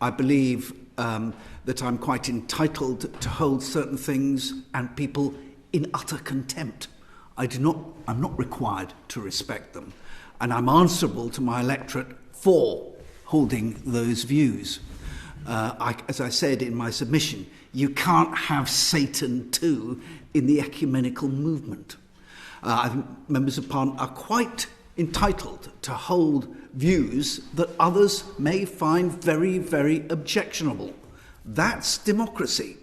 I believe that I'm quite entitled to hold certain things and people in utter contempt. I'm not required to respect them, and I'm answerable to my electorate for holding those views. As I said in my submission, you can't have Satan too in the ecumenical movement. Members of Parliament are quite entitled to hold views that others may find very, very objectionable. That's democracy.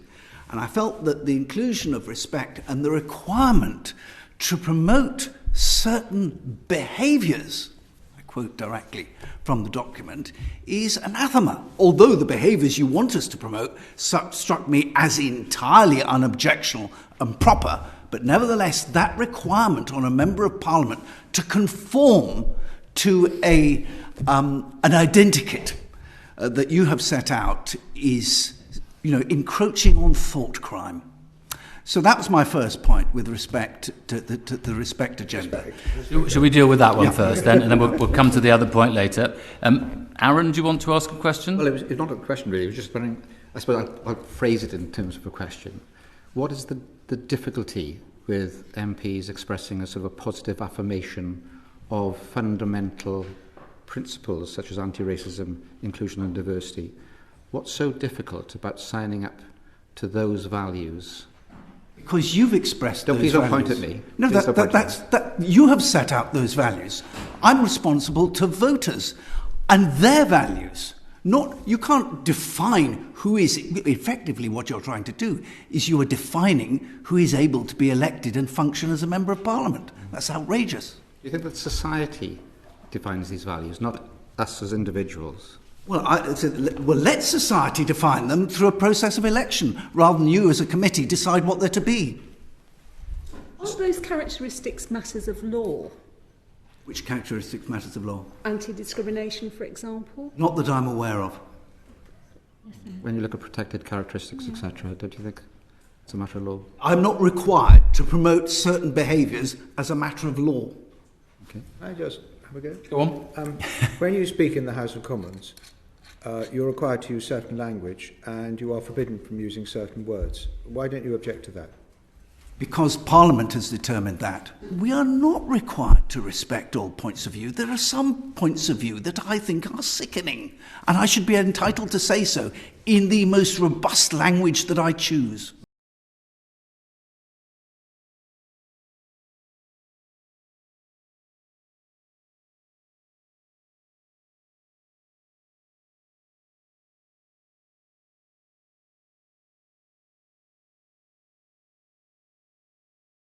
And I felt that the inclusion of respect and the requirement to promote certain behaviours, I quote directly from the document, is anathema. Although the behaviours you want us to promote struck me as entirely unobjectional and proper, but nevertheless that requirement on a Member of Parliament to conform to an identikit that you have set out is, encroaching on thought crime. So that was my first point with respect to the respect agenda. Should we deal with that one first then, and then we'll come to the other point later. Aaron, do you want to ask a question? Well, it's not a question really. It was just wondering, I suppose I'll phrase it in terms of a question. What is the difficulty with MPs expressing a sort of a positive affirmation of fundamental principles such as anti-racism, inclusion and diversity? What's so difficult about signing up to those values? Because you've expressed those values. Please don't point at me. No, you have set out those values. I'm responsible to voters and their values. You can't define who is, effectively what you're trying to do is you are defining who is able to be elected and function as a Member of Parliament. That's outrageous. Do you think that society defines these values, not us as individuals? Well, let society define them through a process of election, rather than you as a committee decide what they're to be. Are those characteristics matters of law? Which characteristics matters of law? Anti-discrimination, for example? Not that I'm aware of. When you look at protected characteristics, etc., don't you think it's a matter of law? I'm not required to promote certain behaviours as a matter of law. Okay. Can I just have a go? Go on. When you speak in the House of Commons, you're required to use certain language and you are forbidden from using certain words. Why don't you object to that? Because Parliament has determined that. We are not required to respect all points of view. There are some points of view that I think are sickening, and I should be entitled to say so in the most robust language that I choose.